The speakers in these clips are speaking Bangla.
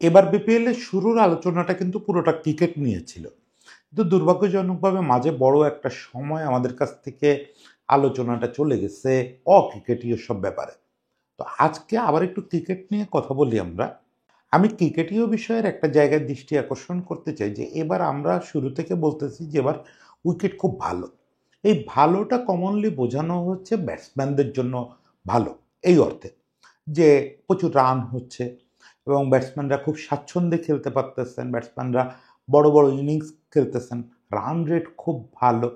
এবার বিপিএল এর শুরুর আলোচনাটা কিন্তু পুরোটা ক্রিকেট নিয়ে ছিল, কিন্তু দুর্ভাগ্যজনকভাবে মাঝে বড় একটা সময় আমাদের কাছ থেকে আলোচনাটা চলে গেছে অক্রিকেটীয় সব ব্যাপারে। তো আজকে আবার একটু ক্রিকেট নিয়ে কথা বলি আমরা। আমি ক্রিকেটীয় বিষয়ের একটা জায়গায় দৃষ্টি আকর্ষণ করতে চাই যে এবার আমরা শুরু থেকে বলতেছি যে এবার উইকেট খুব ভালো। এই ভালোটা কমনলি বোঝানো হচ্ছে ব্যাটসম্যানদের জন্য ভালো, এই অর্থে যে প্রচুর রান হচ্ছে এবং ব্যাটসম্যানরা খুব স্বাচ্ছন্দ্যে খেলতে পারতেছেন, ব্যাটসম্যানরা বড় বড় ইনিংস খেলতেছেন, রান রেট খুব ভালো।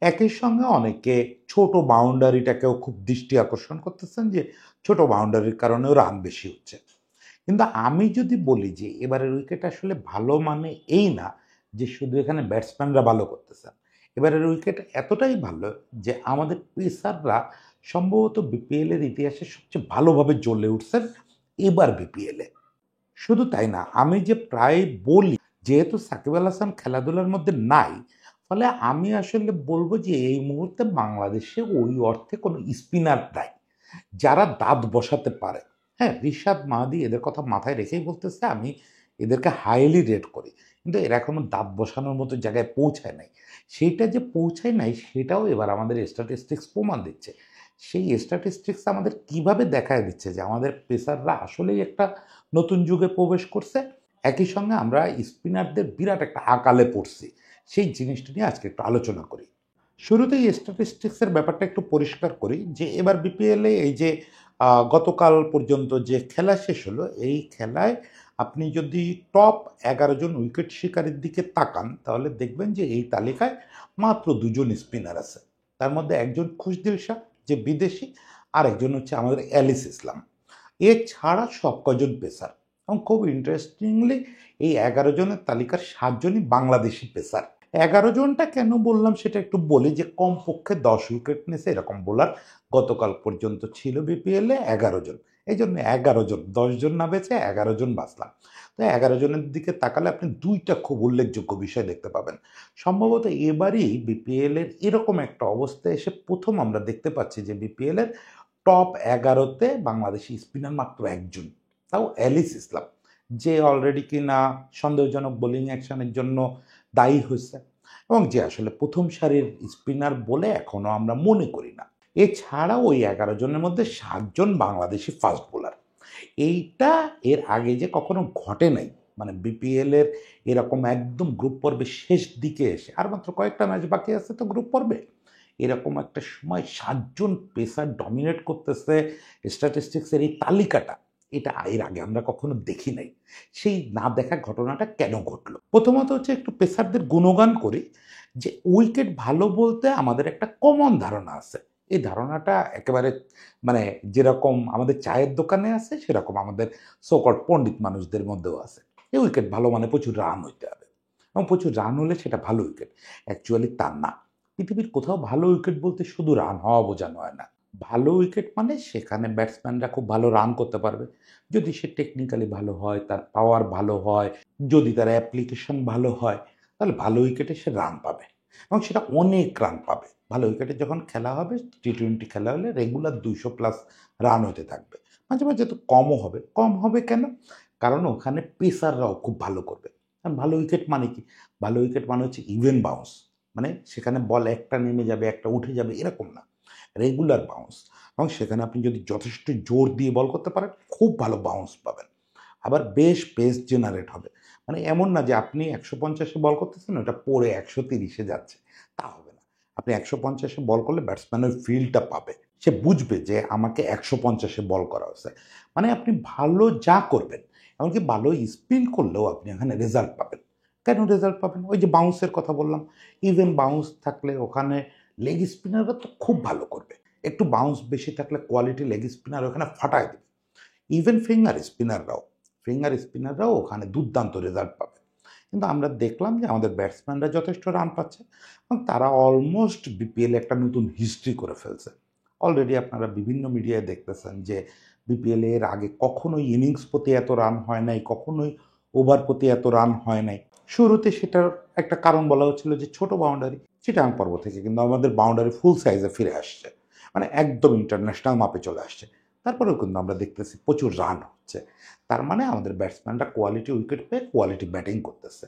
একই সঙ্গে অনেকে ছোট বাউন্ডারিটাকেও খুব দৃষ্টি আকর্ষণ করতেছেন যে ছোট বাউন্ডারির কারণেও রান বেশি হচ্ছে। কিন্তু আমি যদি বলি যে এবারের উইকেট আসলে ভালো মানে এই না যে শুধু এখানে ব্যাটসম্যানরা ভালো করতেছেন। এবারের উইকেট এতটাই ভালো যে আমাদের পেসাররা সম্ভবত বিপিএল এর ইতিহাসে সবচেয়ে ভালোভাবে জ্বলে উঠছেন এবার বিপিএল এ। শুধু তাই না, আমি যে প্রায় বলি যেহেতু সাকিব আল হাসান খেলাধুলার মধ্যে নাই, ফলে আমি আসলে বলবো যে এই মুহূর্তে বাংলাদেশে ওই অর্থে কোনো স্পিনার নাই যারা দাঁত বসাতে পারে। হ্যাঁ, রিশাদ মাহাদি এদের কথা মাথায় রেখেই বলতেছে, আমি এদেরকে হাইলি রেট করি, কিন্তু এরা এখনো দাঁত বসানোর মতো জায়গায় পৌঁছায় নাই। সেইটা যে পৌঁছায় নাই সেটাও এবার আমাদের স্ট্যাটিস্টিক্স প্রমাণ দিচ্ছে। সেই স্ট্যাটিস্টিক্স আমাদের কিভাবে দেখায় দিচ্ছে যে আমাদের পেসাররা আসলেই একটা নতুন যুগে প্রবেশ করছে। একই সঙ্গে আমরা স্পিনারদের বিরাট একটা আকালে পড়ছি। সেই জিনিসটা নিয়ে আজকে একটু আলোচনা করি। শুরুতেই স্ট্যাটিস্টিক্সের ব্যাপারটা একটু পরিষ্কার করি যে এবার বিপিএলে এই যে গতকাল পর্যন্ত যে খেলা শেষ হলো, এই খেলায় আপনি যদি টপ 11 জন উইকেট শিকারীর দিকে তাকান তাহলে দেখবেন যে এই তালিকায় মাত্র 2 জন স্পিনার আছে। তার মধ্যে একজন খুশদিল শাহ যে বিদেশি, আর একজন হচ্ছে আমাদের অ্যালিস ইসলাম। এছাড়া সব কজন পেসার, এবং খুব ইন্টারেস্টিংলি এই 11 জনের তালিকার 7 জনই বাংলাদেশি পেসার। 11 জনটা কেন বললাম সেটা একটু বলি যে কমপক্ষে 10 উইকেট নিয়েছে এরকম বোলার গতকাল পর্যন্ত ছিল বিপিএল এ 11 জন। এই জন্য 11 জন, 10 জন না বেঁচে 11 জন বাঁচলাম। তো 11 জনের দিকে তাকালে আপনি দুইটা খুব উল্লেখযোগ্য বিষয় দেখতে পাবেন। সম্ভবত এবারই বিপিএল এর এরকম একটা অবস্থায় এসে প্রথম আমরা দেখতে পাচ্ছি যে বিপিএল এর টপ 11-তে বাংলাদেশি স্পিনার মাত্র একজন, তাও অ্যালিস ইসলাম, যে অলরেডি কিনা সন্দেহজনক বোলিং অ্যাকশনের জন্য দায়ী হয়েছে এবং যে আসলে প্রথম সারির স্পিনার বলে এখনো আমরা মনে করি না। এছাড়াও ওই 11 জনের মধ্যে 7 জন বাংলাদেশি ফাস্ট বোলার। এইটা এর আগে যে কখনো ঘটে নাই। মানে বিপিএল এর এরকম একদম গ্রুপ পর্বের শেষ দিকে এসে আর মাত্র কয়েকটা ম্যাচ বাকি আছে তো গ্রুপ পর্বে, এরকম একটা সময় 7 জন পেসার ডমিনেট করতেছে স্ট্যাটিস্টিক্সের এই তালিকাটা, এটা এর আগে আমরা কখনো দেখি নাই। সেই না দেখা ঘটনাটা কেন ঘটলো? প্রথমত হচ্ছে একটু পেসারদের গুণগান করি যে উইকেট ভালো বলতে আমাদের একটা কমন ধারণা আছে। এই ধারণাটা একেবারে মানে যেরকম আমাদের চায়ের দোকানে আছে সেরকম আমাদের সোকল্ড পণ্ডিত মানুষদের মধ্যেও আছে। এই উইকেট ভালো মানে প্রচুর রান হইতে হবে এবং প্রচুর রান হলে সেটা ভালো উইকেট। অ্যাকচুয়ালি তা না। পৃথিবীর কোথাও ভালো উইকেট বলতে শুধু রান হওয়া বোঝানো হয় না। ভালো উইকেট মানে সেখানে ব্যাটসম্যানরা খুব ভালো রান করতে পারবে। যদি সে টেকনিক্যালি ভালো হয়, তার পাওয়ার ভালো হয়, যদি তার অ্যাপ্লিকেশন ভালো হয়, তাহলে ভালো উইকেটে সে রান পাবে এবং সেটা অনেক রান পাবে। ভালো উইকেটে যখন খেলা হবে, টি-20 খেলা হলে রেগুলার 200+ রান হতে থাকবে। মাঝে, মাঝে তো কমও হবে। কম হবে কেন? কারণ ওখানে পেসাররাও খুব ভালো করবে। কারণ ভালো উইকেট মানে কি? ভালো উইকেট মানে হচ্ছে ইভেন বাউন্স। মানে সেখানে বল একটা নেমে যাবে, একটা উঠে যাবে এরকম না। রেগুলার বাউন্স, এবং সেখানে আপনি যদি যথেষ্ট জোর দিয়ে বল করতে পারেন, খুব ভালো বাউন্স পাবেন। আবার বেশ পেস জেনারেট হবে। মানে এমন না যে আপনি ১৫০ এ বল করতেছেন ওটা পড়ে ১৩০ এ যাচ্ছে। তা হবে না। আপনি ১৫০ এ বল করলে ব্যাটসম্যান ওই ফিলটা পাবে। সে বুঝবে যে আমাকে ১৫০ এ বল করা হচ্ছে। মানে আপনি ভালো যা করবেন, এমনকি ভালো স্পিন করলেও আপনি এখানে রেজাল্ট পাবেন। কেন রেজাল্ট পাবেন? ওই যে বাউন্সের কথা বললাম। ইভেন বাউন্স থাকলে ওখানে লেগ স্পিনাররা তো খুব ভালো করবে। একটু বাউন্স বেশি থাকলে কোয়ালিটি লেগ স্পিনার ওখানে ফাটায় দেবে। ইভেন ফিঙ্গার স্পিনাররাও ওখানে দুর্দান্ত রেজাল্ট পাবে। কিন্তু আমরা দেখলাম যে আমাদের ব্যাটসম্যানরা যথেষ্ট রান পাচ্ছে এবং তারা অলমোস্ট বিপিএল একটা নতুন হিস্ট্রি করে ফেলছে। অলরেডি আপনারা বিভিন্ন মিডিয়ায় দেখতেছেন যে বিপিএল এর আগে কখনোই ইনিংস প্রতি এত রান হয় নাই, কখনোই ওভার প্রতি এত রান হয় নাই। শুরুতে সেটার একটা কারণ বলা হচ্ছিল যে ছোট বাউন্ডারি। চিটাং পর্ব থেকে কিন্তু আমাদের বাউন্ডারি ফুল সাইজে ফিরে আসছে, মানে একদম ইন্টারন্যাশনাল মাপে চলে আসছে। তারপরেও কিন্তু আমরা দেখতেছি প্রচুর রান হচ্ছে। তার মানে আমাদের ব্যাটসম্যানরা কোয়ালিটি উইকেট পেয়ে কোয়ালিটি ব্যাটিং করতেছে।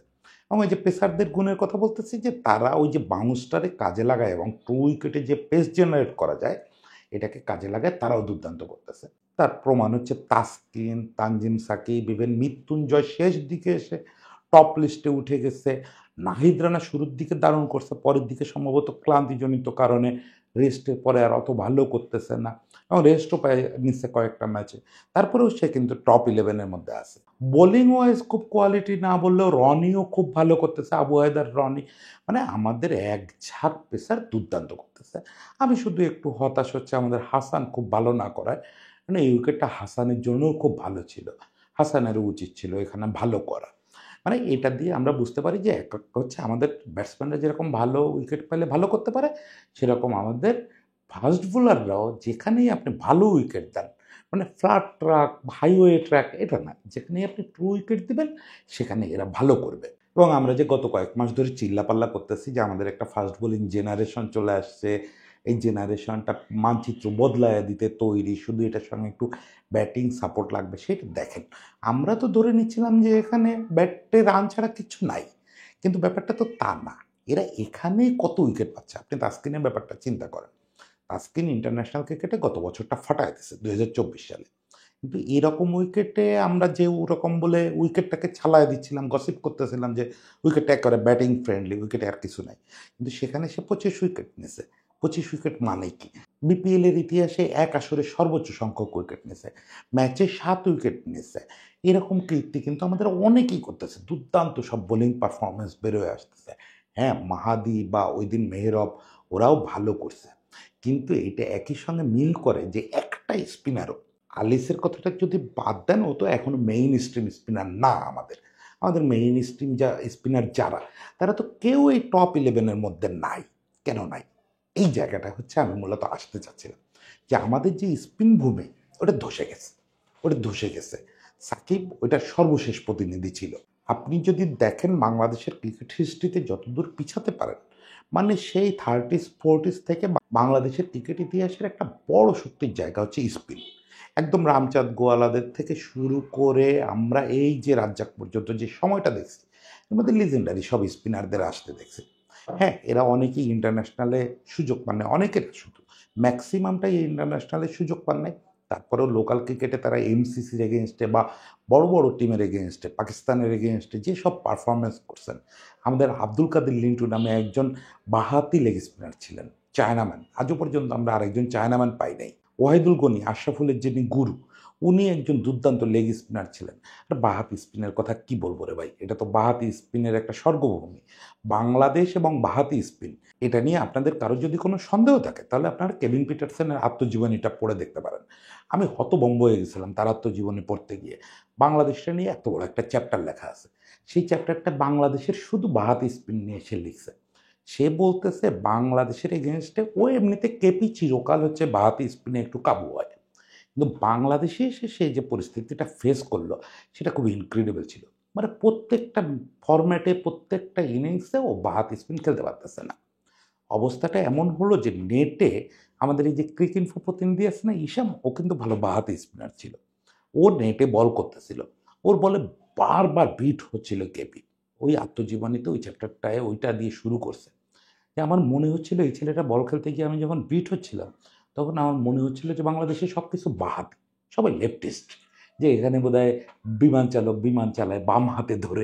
এবং ওই যে পেসারদের গুণের কথা বলতেছি যে তারা ওই যে বাউন্সটারে কাজে লাগায় এবং ট্রু উইকেটে যে পেস জেনারেট করা যায় এটাকে কাজে লাগায়, তারাও দুর্দান্ত করতেছে। তার প্রমাণ হচ্ছে তাসকিন, তানজিম সাকিব, ইভেন মৃত্যুঞ্জয় শেষ দিকে এসে টপ লিস্টে উঠে গেছে। নাহিদ রানা শুরুর দিকে দারুণ করছে, পরের দিকে সম্ভবত ক্লান্তিজনিত কারণে রেস্টের পরে আর অত ভালো করতেছে না এবং রেস্টও পায় নিচ্ছে কয়েকটা ম্যাচে। তারপরেও সে কিন্তু টপ 11-এর মধ্যে আছে। বোলিং ওয়াইজ খুব কোয়ালিটি না বললেও রনিও খুব ভালো করতেছে, আবু হায়দার রনি। মানে আমাদের এক ঝাঁক পেসার দুর্দান্ত করতেছে। আমি শুধু একটু হতাশ হচ্ছে আমাদের হাসান খুব ভালো না করায়। মানে এই উইকেটটা হাসানের জন্যও খুব ভালো ছিল, হাসানেরও উচিত ছিল এখানে ভালো করা। মানে এটা দিয়ে আমরা বুঝতে পারি যে এক একটা হচ্ছে আমাদের ব্যাটসম্যানরা যেরকম ভালো উইকেট পেলে ভালো করতে পারে, সেরকম আমাদের ফাস্ট বোলাররাও যেখানেই আপনি ভালো উইকেট দেন, মানে ফ্ল্যাট ট্র্যাক, হাইওয়ে ট্র্যাক এটা না, যেখানেই আপনি ট্রু উইকেট দিবেন সেখানে এরা ভালো করবে। এবং আমরা যে গত কয়েক মাস ধরে চিল্লাপাল্লা করতেছি যে আমাদের একটা ফাস্ট বোলিং জেনারেশন চলে আসছে, এই জেনারেশনটা মানচিত্র বদলায় দিতে তৈরি, শুধু এটার সঙ্গে একটু ব্যাটিং সাপোর্ট লাগবে। সেটা দেখেন, আমরা তো ধরে নিচ্ছিলাম যে এখানে ব্যাটে রান ছাড়া কিছু নাই, কিন্তু ব্যাপারটা তো তা না। এরা এখানেই কত উইকেট পাচ্ছে, আপনি তাসকিনের ব্যাপারটা চিন্তা করেন। তাসকিন ইন্টারন্যাশনাল ক্রিকেটে গত বছরটা ফাটায় দিয়েছে 2024 সালে, কিন্তু এরকম উইকেটে আমরা যে ওরকম বলে উইকেটটাকে ছালায় দিচ্ছিলাম, গসিপ করতেছিলাম যে উইকেটটা একেবারে ব্যাটিং ফ্রেন্ডলি, উইকেটে আর কিছু নাই, কিন্তু সেখানে সে 25 উইকেট নিয়েছে। 25 উইকেট মানে কি? বিপিএল এর ইতিহাসে এক আসরে সর্বোচ্চ সংখ্যক উইকেট নিয়েছে, ম্যাচে 7 উইকেট নিয়েছে। এরকম কীর্তি কিন্তু আমাদের অনেকেই করতেছে, দুর্দান্ত সব বোলিং পারফরমেন্স বেরোয় আসতেছে। হ্যাঁ, মাহাদি বা ওই দিন মেহরব ওরাও ভালো করছে, কিন্তু এটা একই সঙ্গে মিল করে যে একটা স্পিনারও, আলিসের কথাটা যদি বাদ দেন, ও তো এখনো মেইন স্ট্রিম স্পিনার না। আমাদের আমাদের মেইন স্ট্রিম যা স্পিনার যারা, তারা তো কেউ এই টপ 11-এর মধ্যে নাই। কেন নাই? এই জায়গাটা হচ্ছে আমি মূলত আসতে চাচ্ছিলাম, যে আমাদের যে স্পিন ভূমি ওটা ধসে গেছে, ওটা ধসে গেছে। সাকিব ওইটার সর্বশেষ প্রতিনিধি ছিল। আপনি যদি দেখেন বাংলাদেশের ক্রিকেট হিস্ট্রিতে যতদূর পিছাতে পারেন, মানে সেই 30s 40s থেকে বাংলাদেশের ক্রিকেট ইতিহাসের একটা বড় শক্তির জায়গা হচ্ছে স্পিন। একদম রামচাঁদ গোয়ালাদের থেকে শুরু করে আমরা এই যে রাজ্জাক পর্যন্ত যে সময়টা দেখছি, এর মধ্যে লিজেন্ডারি সব স্পিনারদের আসতে দেখছি। হ্যাঁ, এরা অনেকেই ইন্টারন্যাশনালে সুযোগ পান নাই, অনেকের শুধু ম্যাক্সিমামটাই ইন্টারন্যাশনালে সুযোগ পান নাই। তারপরেও লোকাল ক্রিকেটে তারা এমসিসির এগেনস্টে বা বড় বড় টিমের এগেনস্টে, পাকিস্তানের এগেনস্টে যেসব পারফরমেন্স করছেন। আমাদের আব্দুল কাদের লিন্টু নামে একজন বাঁহাতি লেগ স্পিনার ছিলেন, চায়নাম্যান। আজও পর্যন্ত আমরা আরেকজন চায়নাম্যান পাই নাই। ওয়াহিদুল গনি, আশরাফুলের যিনি গুরু, উনি একজন দুর্দান্ত লেগ স্পিনার ছিলেন। আর বাঁহাতি স্পিনের কথা কি বলবো রে ভাই, এটা তো বাঁহাতি স্পিনের একটা স্বর্গভূমি। বাংলাদেশ এবং বাঁহাতি স্পিন, এটা নিয়ে আপনাদের কারো যদি কোনো সন্দেহ থাকে তাহলে আপনারা কেভিন পিটারসেনের আত্মজীবনীটা পড়ে দেখতে পারেন। আমি হতভম্ব হয়ে গেছিলাম তার আত্মজীবনী পড়তে গিয়ে। বাংলাদেশটা নিয়ে এত বড় একটা চ্যাপ্টার লেখা আছে, সেই চ্যাপ্টারটা বাংলাদেশের শুধু বাঁহাতি স্পিন নিয়ে সে লিখছে। সে বলতেছে বাংলাদেশের এগেনস্টে ও এমনিতে কেপি চিরকাল হচ্ছে বাঁহাতি স্পিনে একটু কাবু হয়, কিন্তু বাংলাদেশে এসে সে যে পরিস্থিতিটা ফেস করলো সেটা খুব ইনক্রেডিবল ছিল। মানে প্রত্যেকটা ফরম্যাটে, প্রত্যেকটা ইনিংসে ও বাঁহাতি স্পিন খেলতে পারতেছে না। অবস্থাটা এমন হলো যে নেটে আমাদের এই যে ক্রিক ইনফো প্রতিনিধি আছে না ইশাম, ও কিন্তু ভালো বাঁহাতি স্পিনার ছিল। ও নেটে বল করতেছিল, ওর বলে বারবার বিট হচ্ছিল কেপি। ওই আত্মজীবনীতে ওই চ্যাপ্টারটায় ওইটা দিয়ে শুরু করছে যে আমার মনে হচ্ছিল এই ছেলেটা বল খেলতে গিয়ে আমি যখন বিট হচ্ছিলাম, তখন আমার মনে হচ্ছিল যে বাংলাদেশে সব কিছু বাঁহাতি, সবাই লেফটিস্ট। যে এখানে বোধহয় বিমান চালক বিমান চালায় বাম হাতে ধরে,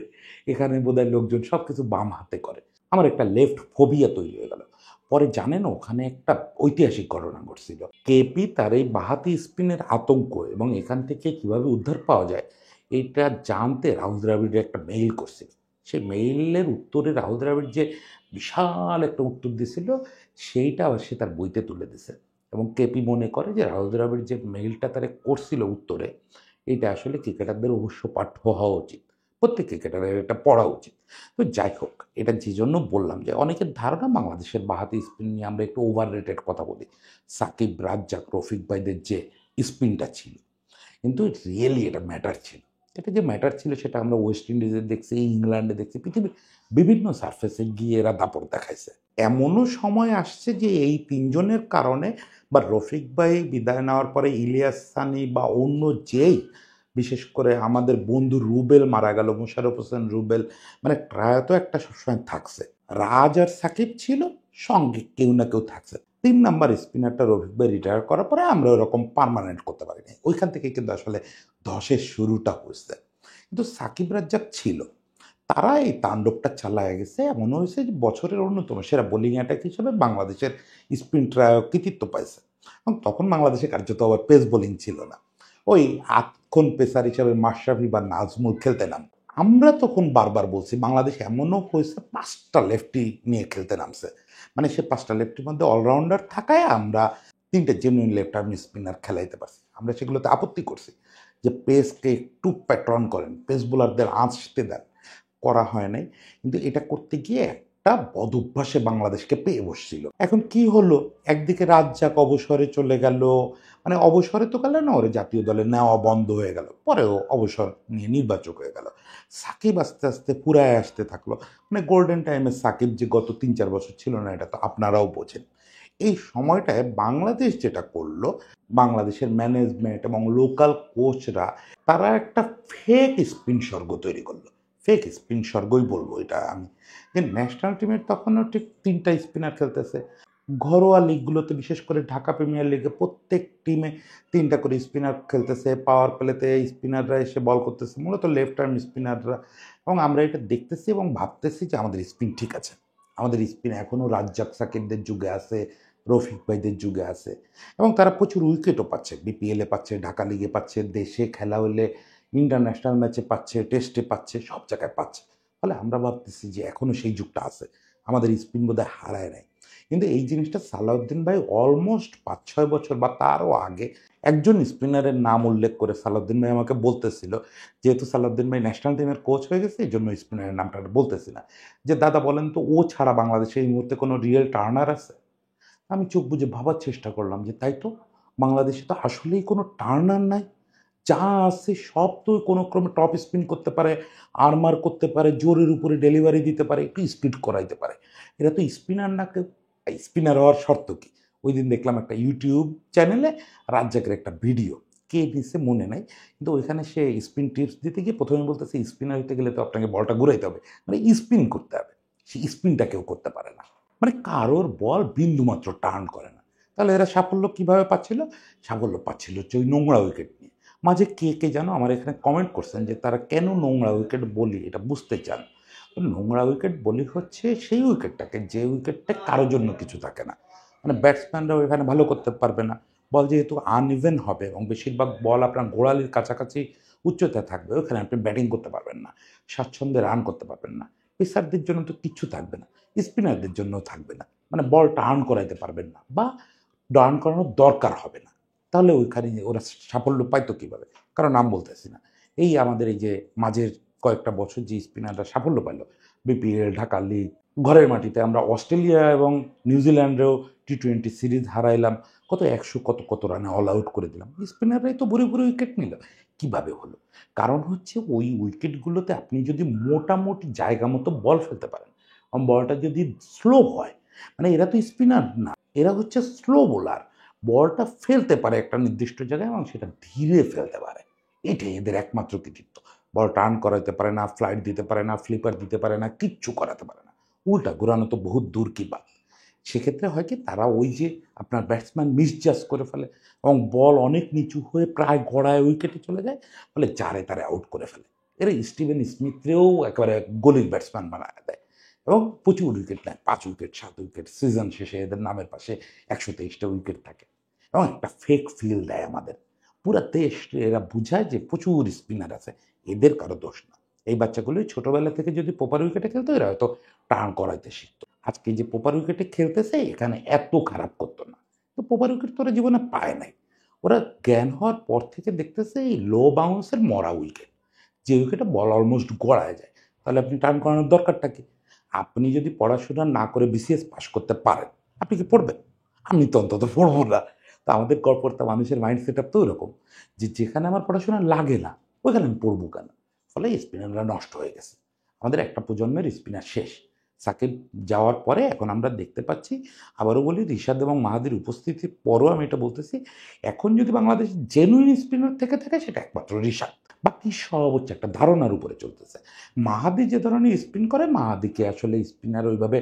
এখানে বোধহয় লোকজন সব কিছু বাম হাতে করে। আমার একটা লেফট ফোবিয়া তৈরি হয়ে গেল। পরে জানেন ওখানে একটা ঐতিহাসিক ঘটনা ঘটছিল। কেপি তার এই বাঁহাতি স্পিনের আতঙ্ক এবং এখান থেকে কিভাবে উদ্ধার পাওয়া যায় এটা জানতে রাহুল দ্রাবিড়ের একটা মেইল করছিল। সেই মেইলের উত্তরে রাহুল দ্রাবিড় যে বিশাল একটা উত্তর দিছিল, সেইটা সে তার বইতে তুলে দিছে। এবং কেপি মনে করে যে রাহুল দ্রাবিড় যে মেইলটা তারা করছিল উত্তরে, এটা আসলে ক্রিকেটারদের অবশ্য পাঠ্য হওয়া উচিত, প্রত্যেক ক্রিকেটারের এটা পড়া উচিত। তো যাই হোক, এটা যে জন্য বললাম যে অনেকের ধারণা বাংলাদেশের বাঁহাতি স্পিন নিয়ে আমরা একটু ওভার রেটেড কথা বলি। সাকিব, রাজ্জাক, রফিক ভাইদের যে স্পিনটা ছিল, কিন্তু রিয়েলি এটা ম্যাটার ছিল। এটা যে ম্যাটার ছিল সেটা আমরা ওয়েস্ট ইন্ডিজে দেখছি, ইংল্যান্ডে দেখছি, পৃথিবীর বিভিন্ন সারফেসে গিয়ে এরা দাপট দেখাইছে। এমনও সময় আসছে যে এই তিনজনের কারণে বা রফিক ভাই বিদায় নেওয়ার পরে ইলিয়াস সানি বা অন্য যেই, বিশেষ করে আমাদের বন্ধু রুবেল মারা গেল, মোশাররফ হোসেন রুবেল, মানে প্রায়ত একটা সবসময় থাকছে। রাজ আর সাকিব ছিল, সঙ্গে কেউ না কেউ থাকছে। 3 নাম্বার স্পিনারটা রফিক ভাই রিটায়ার করার পরে আমরা ওরকম পার্মানেন্ট করতে পারিনি, ওইখান থেকে কিন্তু আসলে ধসের শুরুটা হয়েছে। কিন্তু সাকিব রাজ্জাক ছিল, তারা এই তাণ্ডবটা চালায় গেছে। এমন হয়েছে যে বছরের অন্যতম সেরা বোলিং অ্যাটাক হিসেবে বাংলাদেশের স্পিন ট্রায়ও কৃতিত্ব পাইছে। এবং তখন বাংলাদেশে কার্যত আবার পেস বোলিং ছিল না, ওই আতক্ষণ পেসার হিসাবে মাশরাফি বা নাজমুল খেলতে নাম। আমরা তখন বারবার বলছি বাংলাদেশ এমনও হয়েছে 5টা লেফটি নিয়ে খেলতে নামছে, মানে সে 5টা লেফটির মধ্যে অলরাউন্ডার থাকায় আমরা 3টে জেনুইন লেফট আর্ম স্পিনার খেলাইতে পারছি। আমরা সেগুলোতে আপত্তি করছি যে পেসকে একটু প্যাটার্ন করেন, পেস বোলারদের আঁচতে দেন, করা হয় নাই। কিন্তু এটা করতে গিয়ে একটা বদ অভ্যাসে বাংলাদেশকে পেয়ে বসছিল। এখন কি হলো, একদিকে রাজ্জাক অবসরে চলে গেল, মানে অবসরে তো গেল না, ওরে জাতীয় দলে নেওয়া বন্ধ হয়ে গেল, পরেও অবসর নিয়ে নির্বাচক হয়ে গেল। সাকিব আস্তে আস্তে পুরায় আসতে থাকলো, মানে গোল্ডেন টাইমে সাকিব যে গত 3-4 বছর ছিল না, এটা তো আপনারাও বোঝেন। এই সময়টায় বাংলাদেশ যেটা করলো, বাংলাদেশের ম্যানেজমেন্ট এবং লোকাল কোচরা, তারা একটা ফেক স্পিন স্বর্গ তৈরি করলো। ফেক স্পিন স্বর্গই বলবো এটা আমি, যে ন্যাশনাল টিমের তখনও ঠিক 3টা স্পিনার খেলতেছে। ঘরোয়া লিগগুলোতে, বিশেষ করে ঢাকা প্রিমিয়ার লিগে প্রত্যেক টিমে 3টা করে স্পিনার খেলতেছে, পাওয়ার প্লেতে স্পিনাররা এসে বল করতেছে, মূলত লেফট আর্ম স্পিনাররা। এবং আমরা এটা দেখতেছি এবং ভাবতেছি যে আমাদের স্পিন ঠিক আছে, আমাদের স্পিন এখনও রাজ্জাক সাকিবদের যুগে আছে, রফিক ভাইদের যুগে আছে। এবং তারা প্রচুর উইকেটও পাচ্ছে, বিপিএলে পাচ্ছে, ঢাকা লিগে পাচ্ছে, দেশে খেলা হলে ইন্টারন্যাশনাল ম্যাচে পাচ্ছে, টেস্টে পাচ্ছে, সব জায়গায় পাচ্ছে। ফলে আমরা ভাবতেছি যে এখনও সেই যুগটা আছে, আমাদের স্পিন বোধহয় হারায় নাই। কিন্তু এই জিনিসটা সালাউদ্দিন ভাই অলমোস্ট 5-6 বছর বা তারও আগে একজন স্পিনারের নাম উল্লেখ করে সালাউদ্দিন ভাই আমাকে বলতেছিল, যেহেতু সালাউদ্দিন ভাই ন্যাশনাল টিমের কোচ হয়ে গেছে এই জন্য স্পিনারের নামটা বলতেছি না, যে দাদা বলেন তো ও ছাড়া বাংলাদেশে এই মুহূর্তে কোনো রিয়েল টার্নার আছে? আমি চোখ বুজে ভাবার চেষ্টা করলাম যে তাই তো, বাংলাদেশে তো আসলেই কোনো টার্নার নাই। যা আছে সব তো কোনো ক্রমে টপ স্পিন করতে পারে, আর্মার করতে পারে, জোরের উপরে ডেলিভারি দিতে পারে, একটু স্পিড করাইতে পারে। এরা তো স্পিনার না কেউ। স্পিনার হওয়ার শর্ত কি? ওই দিন দেখলাম একটা ইউটিউব চ্যানেলে রাজ্জাকের একটা ভিডিও, কে দিছে মনে নাই, কিন্তু ওইখানে সে স্পিন টিপস দিতে গিয়ে প্রথমে বলতেছে স্পিনার হইতে গেলে তো আপনাকে বলটা ঘুরাইতে হবে, মানে স্পিন করতে হবে। সেই স্পিনটা কেউ করতে পারে না, মানে কারোর বল বিন্দুমাত্র টার্ন করে না। তাহলে এরা সাফল্য কিভাবে পাচ্ছিল? সাফল্য পাচ্ছিল হচ্ছে ওই নোংরা উইকেট নিয়ে। মাঝে কে কে যেন আমার এখানে কমেন্ট করছেন যে তারা কেন নোংরা উইকেট বলি এটা বুঝতে চান। তো নোংরা উইকেট বলি হচ্ছে সেই উইকেটটাকে, যে উইকেটটা কারোর জন্য কিছু থাকে না, মানে ব্যাটসম্যানরাও এখানে ভালো করতে পারবে না, বল যেহেতু আনইভেন হবে এবং বেশিরভাগ বল আপনার গোড়ালির কাছাকাছি উচ্চতায় থাকবে, ওখানে আপনি ব্যাটিং করতে পারবেন না, স্বাচ্ছন্দ্যে রান করতে পারবেন না। পেসারদের জন্য তো কিচ্ছু থাকবে না, স্পিনারদের জন্যও থাকবে না, মানে বল টার্ন করাইতে পারবেন না বা টার্ন করানোর দরকার হবে না। তাহলে ওইখানে ওরা সাফল্য পাইতো কীভাবে? কারণ নাম বলতেছি না, এই আমাদের এই যে মাঝের কয়েকটা বছর যে স্পিনাররা সাফল্য পাইল, বিপিএল, ঢাকা লিগ, ঘরের মাটিতে আমরা অস্ট্রেলিয়া এবং নিউজিল্যান্ডেও টি-20 সিরিজ হারাইলাম, কত 100 কত কত রানে অল আউট করে দিলাম, স্পিনাররাই তো ভরে ভরে উইকেট নিল। কীভাবে হলো? কারণ হচ্ছে ওই উইকেটগুলোতে আপনি যদি মোটামুটি জায়গা মতো বল ফেলতে পারেন, বলটা যদি স্লো হয়, মানে এরা তো স্পিনার না, এরা হচ্ছে স্লো বোলার, বলটা ফেলতে পারে একটা নির্দিষ্ট জায়গায় এবং সেটা ধীরে ফেলতে পারে, এটাই এদের একমাত্র কৃতিত্ব। বল টার্ন করাতে পারে না, ফ্লাইট দিতে পারে না, ফ্লিপার দিতে পারে না, কিচ্ছু করাতে পারে না, উল্টা ঘুরানো তো বহুত দূর কি বাদ। সেক্ষেত্রে হয় কি, তারা ওই যে আপনার ব্যাটসম্যান মিসজাজ করে ফেলে এবং বল অনেক নিচু হয়ে প্রায় গড়ায় উইকেটে চলে যায়, ফলে যারে তারে আউট করে ফেলে। এরা স্টিভেন স্মিথরেও একেবারে গলির ব্যাটসম্যান বানায় দেয় এবং প্রচুর উইকেট নেয়, 5 উইকেট 7 উইকেট, সিজন শেষে এদের নামের পাশে 123টা উইকেট থাকে এবং একটা ফেক ফিল দেয় আমাদের পুরা দেশ। এরা বুঝায় যে প্রচুর স্পিনার আছে, এদের কারো দোষ না। এই বাচ্চাগুলোই ছোটবেলা থেকে যদি প্রপার উইকেটে খেলতো, এরা হয়তো টার্ন করাইতে শিখতো। আজকে যে প্রপার উইকেটে খেলতেছে এখানে এত খারাপ করতো না, তো প্রপার উইকেট তো ওরা জীবনে পায় নাই। ওরা জ্ঞান হওয়ার পর থেকে দেখতেছে এই লো বাউন্সের মরা উইকেট, যে উইকেটে বল অলমোস্ট গড়ায় যায়, তাহলে আপনি টার্ন করানোর দরকারটা কি? আপনি যদি পড়াশোনা না করে বিসিএস পাস করতে পারেন, আপনি কি পড়বেন? আমি তো অন্তত পড়বো না। তো আমাদের গড়পড়তা মানুষের মাইন্ড সেট আপ তো ওরকম, যে যেখানে আমার পড়াশোনা লাগে না ওইখানে আমি পড়বো কেন? ফলে স্পিনাররা নষ্ট হয়ে গেছে, আমাদের একটা প্রজন্মের স্পিনার শেষ। সাকিব যাওয়ার পরে এখন আমরা দেখতে পাচ্ছি, আবারও বলি, রিশাদ এবং মাহাদির উপস্থিতির পরও আমি এটা বলতেছি, এখন যদি বাংলাদেশ জেনুইন স্পিনার থেকে থাকে সেটা একমাত্র রিশাদ। বাকি সব হচ্ছে একটা ধারণার উপরে চলতেছে। মাহাদি যে ধরনের স্পিন করে, মাহাদিকে আসলে স্পিনার ওইভাবে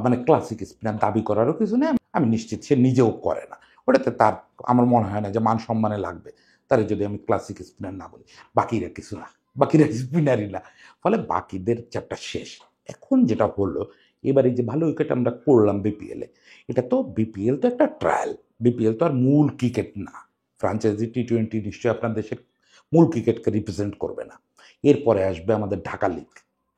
মানে ক্লাসিক স্পিনার দাবি করারও কিছু নেই। আমি নিশ্চিত সে নিজেও করে না। ওটাতে তার আমার মনে হয় না যে মান সম্মানে লাগবে তারে যদি আমি ক্লাসিক স্পিনার না বলি। বাকিরা কিছু না, বাকিরা স্পিনারই না। ফলে বাকিদের চ্যাপ্টার শেষ। এখন যেটা হলো, এবারে যে ভালো উইকেট আমরা করলাম বিপিএলে, এটা তো বিপিএল তো একটা ট্রায়াল। বিপিএল তো আর মূল ক্রিকেট না। ফ্রাঞ্চাইজি টি-20 নিশ্চয়ই আপনার দেশের মূল ক্রিকেটকে রিপ্রেজেন্ট করবে না। এরপরে আসবে আমাদের ঢাকা লিগ,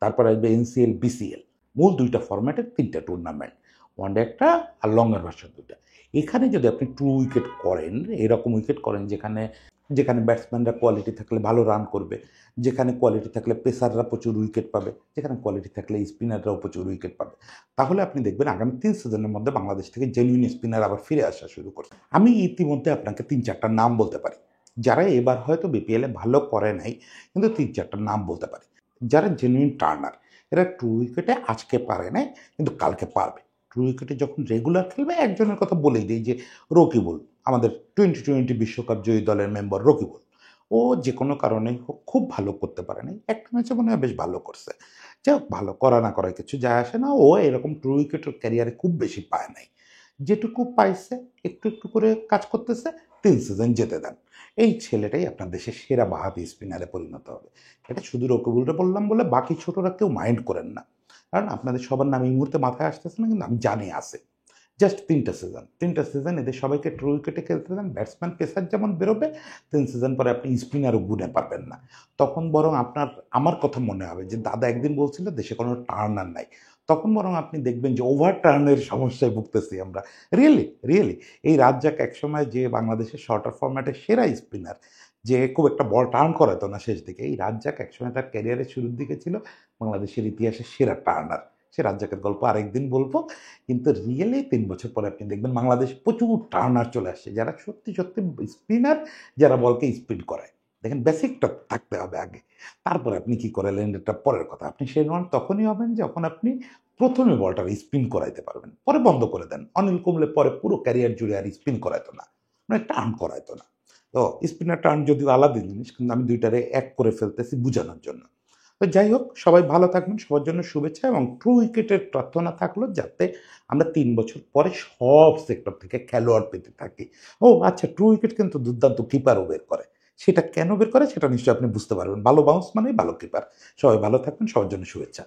তারপরে আসবে এনসিএল, বিসিএল। মূল দুইটা ফরম্যাটের তিনটা টুর্নামেন্ট, ওয়ানডে একটা আর লংয়ের ভার্সন দুইটা। এখানে যদি আপনি ট্রু উইকেট করেন, এরকম উইকেট করেন যেখানে যেখানে ব্যাটসম্যানরা কোয়ালিটি থাকলে ভালো রান করবে, যেখানে কোয়ালিটি থাকলে পেসাররা প্রচুর উইকেট পাবে, যেখানে কোয়ালিটি থাকলে স্পিনাররাও প্রচুর উইকেট পাবে, তাহলে আপনি দেখবেন আগামী 3 সিজনের মধ্যে বাংলাদেশ থেকে জেনুইন স্পিনার আবার ফিরে আসা শুরু করছে। আমি ইতিমধ্যে আপনাকে 3-4টা নাম বলতে পারি, যারা এবার হয়তো বিপিএলে ভালো করে নাই, কিন্তু 3-4টা নাম বলতে পারি যারা জেনুইন টার্নার। এরা ট্রু উইকেটে আজকে পারে নাই, কিন্তু কালকে পারবে। ট্রু উইকেটে যখন রেগুলার খেলবে, একজনের কথা বলেই দিই, যে রকিবুল, আমাদের টি-20 বিশ্বকাপ জয়ী দলের মেম্বার রকিবুল। ও যে কোনো কারণে হোক খুব ভালো করতে পারে নাই, একটা ম্যাচে মনে হয় বেশ ভালো করছে। যাই হোক, ভালো করা না করায় কিছু যায় আসে না। ও এরকম ট্রু উইকেটের ক্যারিয়ারে খুব বেশি পায় নাই। যেটুকু পাইছে একটু একটু করে কাজ করতেছে, 3 সিজন যেতে দেন। এই ছেলেটাই আপনার দেশের সেরা বাহাতি স্পিনারে পরিণত হবে। এটা শুধু রকিবুলটা বললাম বলে বাকি ছোটরা কেউ মাইন্ড করেন না, কারণ আপনাদের সবার নাম এই মুহূর্তে মাথায় আসতেছে না, কিন্তু আমি জানি আছে। জাস্ট 3টা সিজন এদের সবাইকে ট্রু উইকেটে খেলতে দেন। ব্যাটসম্যান পেসার যেমন বেরোবে, 3 সিজন পরে আপনি স্পিনারও গুনে পারবেন না। তখন বরং আপনার আমার কথা মনে হবে যে দাদা একদিন বলছিল দেশে কোনো টার্নার নাই। তখন বরং আপনি দেখবেন যে ওভার টার্নের সমস্যায় ভুগতেছি আমরা। রিয়েলি রিয়েলি এই রাজ্জাক একসময় যে বাংলাদেশের শর্টার ফরম্যাটের সেরা স্পিনার, যে খুব একটা বল টার্ন করাতো না শেষ দিকে, এই রাজ্জাক একসময় তার ক্যারিয়ারের শুরুর দিকে ছিল বাংলাদেশের ইতিহাসের সেরা টার্নার। সে রাজ্জাকের গল্প আরেকদিন বলবো। কিন্তু রিয়েলি 3 বছর পরে আপনি দেখবেন বাংলাদেশ প্রচুর টার্নার চলে আসছে, যারা সত্যি সত্যি স্পিনার, যারা বলকে স্পিন করায়। দেখেন, বেসিকটা থাকতে হবে আগে, তারপরে আপনি কি করালেন এটা পরের কথা। আপনি সেই রান তখনই হবেন যখন আপনি প্রথমে বলটা স্পিন করাইতে পারবেন, পরে বন্ধ করে দেন। অনিল কুম্বলে পরে পুরো ক্যারিয়ার জুড়ে আর স্পিন করাইতো না, মানে টার্ন করাইতো না। তো স্পিনার টার্ন যদিও আলাদা জিনিস, কিন্তু আমি দুইটারে এক করে ফেলতেছি বোঝানোর জন্য। তো যাই হোক, সবাই ভালো থাকবেন, সবার জন্য শুভেচ্ছা, এবং ট্রু উইকেটের প্রার্থনা থাকলো যাতে আমরা 3 বছর পরে সব সেক্টর থেকে খেলোয়াড় পেতে থাকি। ও আচ্ছা, ট্রু উইকেট কিন্তু দুর্দান্ত কিপারও বের করে। সেটা কেন বের করে সেটা নিশ্চয়ই আপনি বুঝতে পারবেন। ভালো বাউন্স মানে ভালো কিপার। সবাই ভালো থাকবেন, সবার জন্য শুভেচ্ছা।